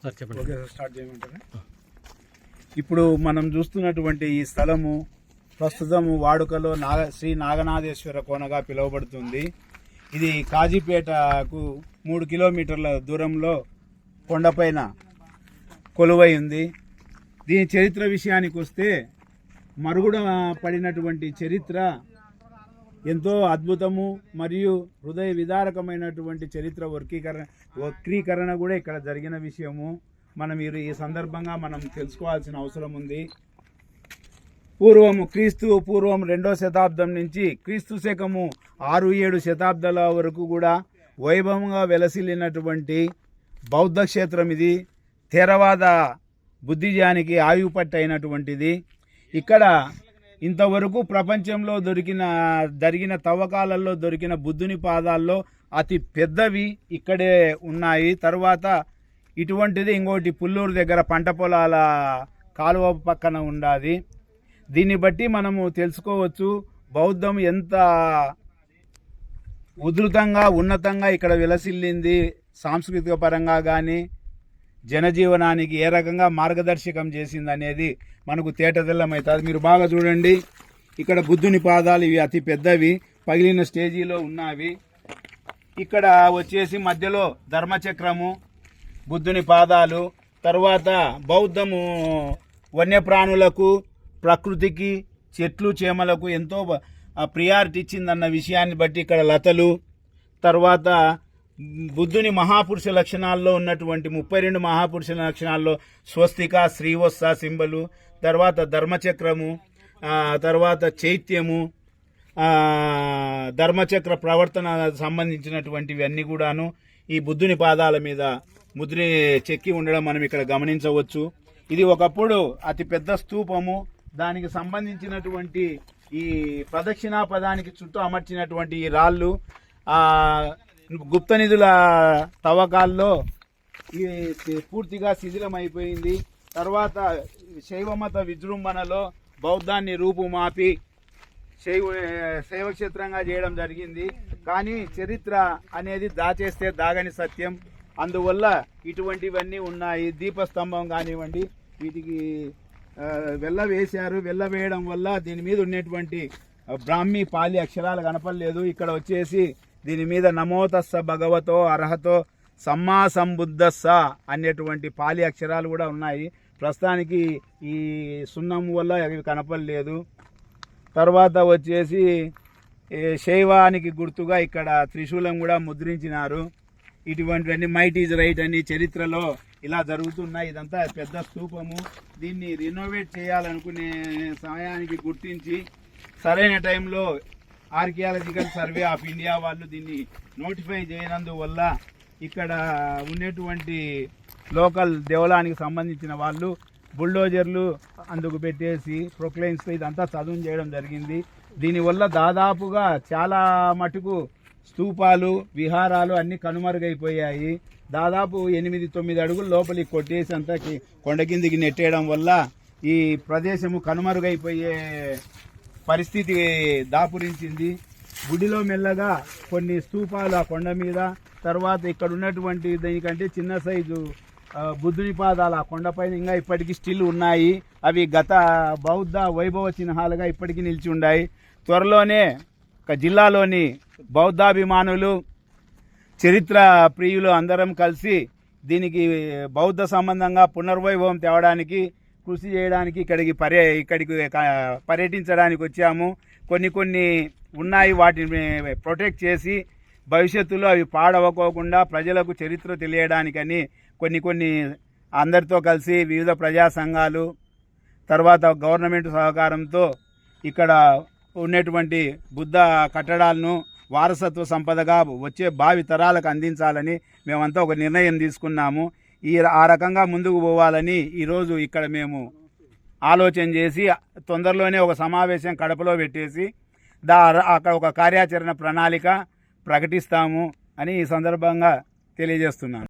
Okay start చేయమంటారా? ఇప్పుడు మనం చూస్తున్నటువంటి ఈ స్థలము ప్రస్తుతం వాడుకలో శ్రీ నాగనాథేశ్వర కోనగా పిలువబడుతుంది. ఇది కాజీపేటకు 3 కిలోమీటర్ల దూరంలో కొండపైన కొలువై ఉంది. దీని చరిత్ర విషయానికి వస్తే మరుగున పడినటువంటి చరిత్ర ఎంతో అద్భుతము మరియు హృదయ విదారకమైనటువంటి చరిత్ర వక్రీకరణ కూడా ఇక్కడ జరిగిన విషయము మనం ఈ సందర్భంగా మనం తెలుసుకోవాల్సిన అవసరం ఉంది. క్రీస్తు పూర్వం 2వ శతాబ్దం నుంచి క్రీస్తు శకము 6-7 శతాబ్దాల వరకు కూడా వైభవంగా వెలసిల్లినటువంటి బౌద్ధ క్షేత్రం ఇది. థేరవాద బుద్ధిజానికి ఆయుపట్టైనటువంటిది. ఇక్కడ ఇంతవరకు ప్రపంచంలో జరిగిన తవ్వకాలలో దొరికిన బుద్ధుని పాదాల్లో అతి పెద్దవి ఇక్కడే ఉన్నాయి. తర్వాత ఇటువంటిది ఇంకోటి పుల్లూరు దగ్గర పంట పొలాల కాలువ పక్కన ఉండాది. దీన్ని బట్టి మనము తెలుసుకోవచ్చు బౌద్ధం ఎంత ఉధృతంగా ఉన్నతంగా ఇక్కడ విలసిల్లింది. సాంస్కృతిక పరంగా కానీ జనజీవనానికి ఏ రకంగా మార్గదర్శకం చేసింది అనేది మనకు తేటతెల్లమవుతుంది. మీరు బాగా చూడండి, ఇక్కడ బుద్ధుని పాదాలు ఇవి అతి పెద్దవి పగిలిన స్టేజీలో ఉన్నవి. ఇక్కడ వచ్చేసి మధ్యలో ధర్మచక్రము, బుద్ధుని పాదాలు. తర్వాత బౌద్ధము వన్యప్రాణులకు, ప్రకృతికి, చెట్లు చేమలకు ఎంతో ప్రియారిటీ ఇచ్చిందన్న విషయాన్ని బట్టి ఇక్కడ లతలు. తర్వాత బుద్ధుని మహాపురుష లక్షణాల్లో ఉన్నటువంటి 32 మహాపురుష లక్షణాల్లో స్వస్తిక, శ్రీవత్స సింబలు, తర్వాత ధర్మచక్రము, తర్వాత చైత్యము, ధర్మచక్ర ప్రవర్తన సంబంధించినటువంటివి అన్నీ కూడాను ఈ బుద్ధుని పాదాల మీద ముద్ర చెక్కి ఉండడం మనం ఇక్కడ గమనించవచ్చు. ఇది ఒకప్పుడు అతి పెద్ద స్తూపము. దానికి సంబంధించినటువంటి ఈ ప్రదక్షిణా పదానికి చుట్టూ అమర్చినటువంటి ఈ రాళ్ళు గుప్త నిధుల తవ్వకాల్లో పూర్తిగా శిథిలమైపోయింది. తర్వాత శైవమత విజృంభణలో బౌద్ధాన్ని రూపుమాపి శైవక్షేత్రంగా చేయడం జరిగింది. కానీ చరిత్ర అనేది దాచేస్తే దాగని సత్యం. అందువల్ల ఇటువంటివన్నీ ఉన్నాయి. దీపస్తంభం కానివ్వండి, వీటికి వెళ్ళవేయడం వల్ల దీని మీద ఉన్నటువంటి బ్రాహ్మీ పాలి అక్షరాలు కనపడలేదు. ఇక్కడ వచ్చేసి దీని మీద నమోతస్స భగవతో అర్హతో సమ్మా సంబుద్ధస్స అనేటువంటి పాలి అక్షరాలు కూడా ఉన్నాయి. ప్రస్తుతానికి ఈ సున్నం వల్ల అవి కనపడలేదు. తర్వాత వచ్చేసి శైవానికి గుర్తుగా ఇక్కడ త్రిశూలం కూడా ముద్రించినారు. ఇటువంటివన్నీ మైట్ ఈజ్ రైట్ అని చరిత్రలో ఇలా జరుగుతున్నాయి. ఇదంతా పెద్ద స్తూపము. దీన్ని రినోవేట్ చేయాలనుకునే సమయానికి గుర్తించి సరైన టైంలో ఆర్కియాలజికల్ సర్వే ఆఫ్ ఇండియా వాళ్ళు దీన్ని నోటిఫై చేయనందువల్ల ఇక్కడ ఉన్నటువంటి లోకల్ దేవాలయానికి సంబంధించిన వాళ్ళు బుల్డోజర్లు అందుకు పెట్టేసి ప్రొక్లైన్స్తో ఇదంతా చదువు చేయడం జరిగింది. దీనివల్ల దాదాపుగా చాలా మటుకు స్తూపాలు, విహారాలు అన్నీ కనుమరుగైపోయాయి. దాదాపు 8-9 అడుగుల లోపలికి కొట్టేసి అంతా కొండ కిందికి నెట్టేయడం వల్ల ఈ ప్రదేశము కనుమరుగైపోయే పరిస్థితి దాపురించింది. గుడిలో మెల్లగా కొన్ని స్తూపాలు ఆ కొండ మీద, తర్వాత ఇక్కడ ఉన్నటువంటి దీనికంటే చిన్న సైజు బుద్ధుని పాదాలు ఆ కొండపైన ఇంకా ఇప్పటికీ స్టిల్ ఉన్నాయి. అవి గత బౌద్ధ వైభవ చిహ్నాలుగా ఇప్పటికీ నిలిచి ఉన్నాయి. త్వరలోనే జిల్లాలోని బౌద్ధాభిమానులు, చరిత్ర ప్రియులు అందరం కలిసి దీనికి బౌద్ధ సంబంధంగా పునర్వైభవం తేవడానికి కృషి చేయడానికి ఇక్కడికి పర్యటించడానికి వచ్చాము. కొన్ని ఉన్నాయి, వాటిని ప్రొటెక్ట్ చేసి భవిష్యత్తులో అవి పాడవకోకుండా ప్రజలకు చరిత్ర తెలియడానికని కొన్ని అందరితో కలిసి వివిధ ప్రజా సంఘాలు, తర్వాత గవర్నమెంట్ సహకారంతో ఇక్కడ ఉన్నటువంటి బుద్ధ కట్టడాలను వారసత్వ సంపదగా వచ్చే భావి తరాలకు అందించాలని మేమంతా ఒక నిర్ణయం తీసుకున్నాము. ఆ రకంగా ముందుకు పోవాలని ఈరోజు ఇక్కడ మేము ఆలోచన చేసి తొందరలోనే ఒక సమావేశం కడపలో పెట్టేసి అక్కడ ఒక కార్యాచరణ ప్రణాళిక ప్రకటిస్తాము అని ఈ సందర్భంగా తెలియజేస్తున్నాను.